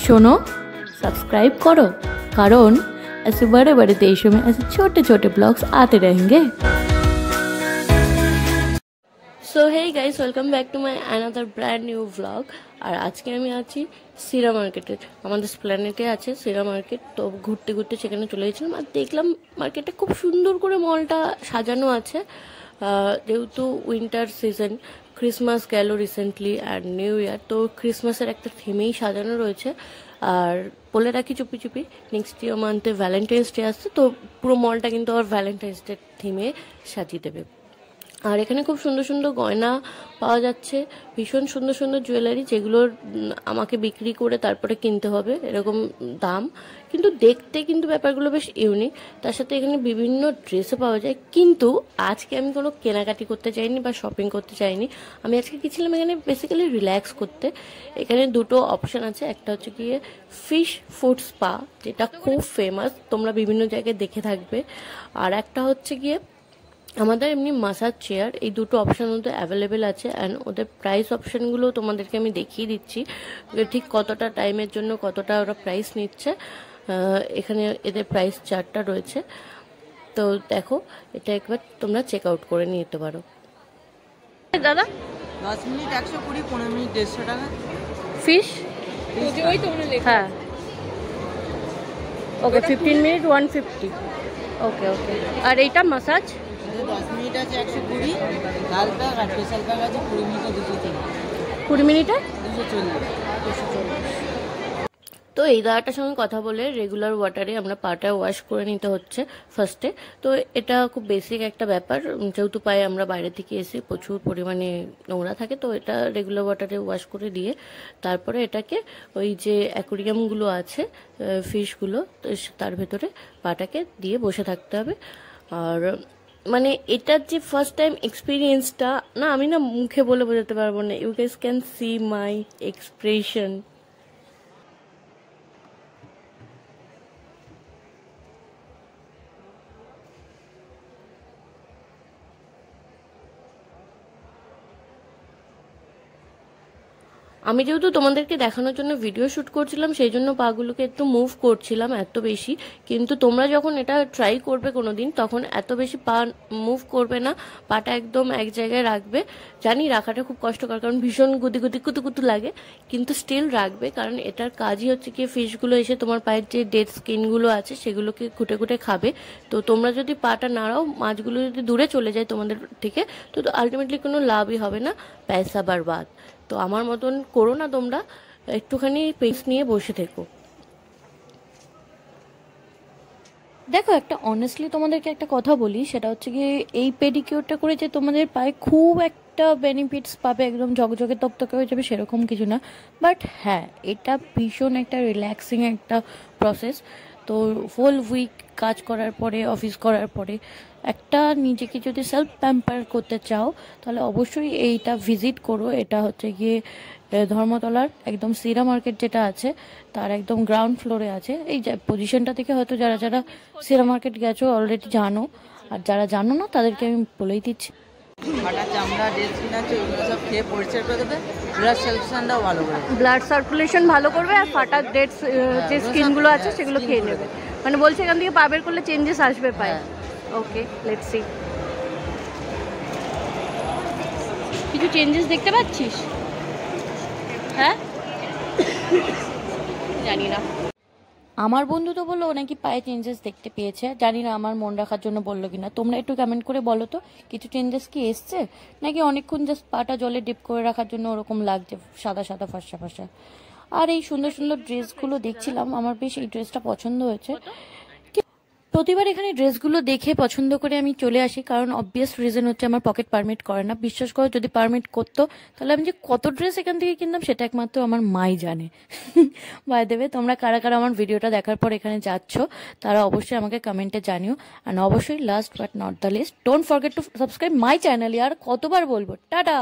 सुनो, सब्सक्राइब करो, कारण ऐसे बड़े बड़े देशों में ऐसे छोटे छोटे ब्लॉग्स आते रहेंगे। So hey guys, welcome back to my another brand new vlog. और आज के আমি আছি সিরা মার্কেটে, আমাদের স্প্ল্যানেটে আছে সিরা মার্কেট। তো ঘুরতে ঘুরতে সেখানে চলে গেছিলাম আর দেখলাম মার্কেটে খুব সুন্দর করে মলটা সাজানো আছে। যেহেতু উইন্টার সিজন, ক্রিসমাস গেল রিসেন্টলি আর নিউ ইয়ার, তো ক্রিসমাসের একটা থিমেই সাজানো রয়েছে। আর বলে রাখি চুপি চুপি, নেক্সট ইয়ার মান্থে ভ্যালেন্টাইন্স ডে আসছে, তো পুরো মলটা কিন্তু আর ভ্যালেন্টাইন্স ডে থিমে সাজিয়ে দেবে। আর এখানে খুব সুন্দর সুন্দর গয়না পাওয়া যাচ্ছে, ভীষণ সুন্দর সুন্দর জুয়েলারি, যেগুলোর আমাকে বিক্রি করে তারপরে কিনতে হবে এরকম দাম, কিন্তু দেখতে কিন্তু ব্যাপারগুলো বেশ ইউনিক। তার সাথে এখানে বিভিন্ন ড্রেসও পাওয়া যায়। কিন্তু আজকে আমি কোনো কেনাকাটি করতে চাইনি বা শপিং করতে চাইনি, আমি আজকে গেছিলাম এখানে বেসিক্যালি রিল্যাক্স করতে। এখানে দুটো অপশান আছে, একটা হচ্ছে গিয়ে ফিশ ফুড স্পা, যেটা খুব ফেমাস, তোমরা বিভিন্ন জায়গায় দেখে থাকবে। আর একটা হচ্ছে গিয়ে আমাদের এমনি মাসাজ চেয়ার। এই দুটো অপশান মধ্যে অ্যাভেলেবেল আছে অ্যান্ড ওদের প্রাইস অপশানগুলো তোমাদেরকে আমি দেখিয়ে দিচ্ছি, ঠিক কতটা টাইমের জন্য কতটা ওরা প্রাইস নিচ্ছে। এখানে এদের প্রাইস চার্টটা রয়েছে, তো দেখো এটা একবার তোমরা চেক আউট করে নিতে পারো। দাদা 10 মিনিট 120, 15 মিনিট 150 টাকা। ফিশ হ্যাঁ, ওকে 15 মিনিট 150। ওকে ওকে। আর এইটা মাসাজ 10 মিনিট আছে 120, লালটা আর স্পেশাল প্যাক আছে 20 মিনিটে 230। 20 মিনিটে 240। তো এই দাদাটার সঙ্গে কথা বলে রেগুলার ওয়াটারে আমরা পাটা ওয়াশ করে নিতে হচ্ছে ফার্স্টে। তো এটা খুব বেসিক একটা ব্যাপার, যেহেতু পায়ে আমরা বাইরে থেকে এসে প্রচুর পরিমাণে নোংরা থাকে, তো এটা রেগুলার ওয়াটারে ওয়াশ করে দিয়ে তারপরে এটাকে ওই যে অ্যাকোরিয়ামগুলো আছে ফিশগুলো, তো তার ভেতরে পাটাকে দিয়ে বসে থাকতে হবে। আর মানে এটার যে ফার্স্ট টাইম এক্সপিরিয়েন্সটা না, আমি না মুখে বলে বোঝাতে পারবো না। You guys can see my expression. আমি যেহেতু তোমাদেরকে দেখানোর জন্য ভিডিও শ্যুট করছিলাম, সেই জন্য পাগুলোকে একটু মুভ করছিলাম এত বেশি, কিন্তু তোমরা যখন এটা ট্রাই করবে কোনো দিন, তখন এত বেশি পা মুভ করবে না, পাটা একদম এক জায়গায় রাখবে। জানি রাখাটা খুব কষ্টকর, কারণ ভীষণ গুদি গুদি কুতু কুতু লাগে, কিন্তু স্টিল রাখবে, কারণ এটার কাজই হচ্ছে কি ফিশগুলো এসে তোমার পায়ের যে ডেড স্কিনগুলো আছে সেগুলোকে খুঁটে খুঁটে খাবে। তো তোমরা যদি পাটা নাড়াও, মাছগুলো যদি দূরে চলে যায় তোমাদের থেকে, তো আলটিমেটলি কোনো লাভই হবে না, পয়সা বরবাদ। তো আমার মতন করো না তোমরা, একটুখানি পেস নিয়ে বসে থেকো। দেখো একটা অনেস্টলি তোমাদেরকে একটা কথা বলি, সেটা হচ্ছে কি এই পেডিকিউরটা করে যে তোমাদের পায়ে খুব একটা বেনিফিটস পাবে, একদম ঝকঝকে তকতকে হয়ে যাবে সেরকম কিছু না, বাট হ্যাঁ এটা ভীষণ একটা রিল্যাক্সিং একটা প্রসেস। তো ফুল উইক কাজ করার পরে, অফিস করার পরে একটা নিজেকে যদি সেলফ প্যাম্পার করতে চাও, তাহলে অবশ্যই এইটা ভিজিট করো। এটা হচ্ছে গিয়ে ধর্মতলার একদম সিরা মার্কেট যেটা আছে তার একদম গ্রাউন্ড ফ্লোরে আছে। এই পজিশনটা থেকে হয়তো যারা যারা সিরা মার্কেট গেছো অলরেডি জানো, আর যারা জানো না তাদেরকে আমি বলেই দিচ্ছি। ফাটা চামড়া, ডেড স্কিন আছে, ওগুলো সব খেয়ে পরিষ্কার করে দেবে, ব্লাড সার্কুলেশনটাও ভালো করে দেবে। ব্লাড সার্কুলেশন ভালো করবে, আর ফাটা ডেড যে স্কিনগুলো আছে সেগুলো খেয়ে নেবে। মানে বলছে এখান থেকে পা বের করলে চেঞ্জেস আসবে পায়ে। ওকে, লেটস সি। কিছু চেঞ্জেস দেখতে পাচ্ছিস? হ্যাঁ জানি না, আমার বন্ধু তো বললো নাকি পায়ে চেঞ্জেস দেখতে পেয়েছে, জানি না আমার মন রাখার জন্য বললো কিনা। তোমরা একটু কমেন্ট করে বলো তো, কিছু চেঞ্জেস কি এসছে, নাকি অনেকক্ষণ জাস্ট পাটা জলে ডিপ করে রাখার জন্য ওরকম লাগছে সাদা সাদা ফর্সা ফর্সা। আর এই সুন্দর সুন্দর ড্রেসগুলো দেখছিলাম, আমার বেশ এই ড্রেসটা পছন্দ হয়েছে। প্রতিবার এখানে ড্রেসগুলো দেখে পছন্দ করে আমি চলে আসি, কারণ অবভিয়াস রিজন হচ্ছে আমার পকেট পারমিট করে না। বিশ্বাস করো, যদি পারমিট করতো তাহলে আমি যে কত ড্রেস এখান থেকে কিনতাম সেটা একমাত্র আমার মাই জানে। বাই দেবে, তোমরা কারা কারা আমার ভিডিওটা দেখার পর এখানে যাচ্ছ তারা অবশ্যই আমাকে কমেন্টে জানিও। অ্যান্ড অবশ্যই last but not the least, don't forget to subscribe my channel. আর কতবার বলবো, টাটা।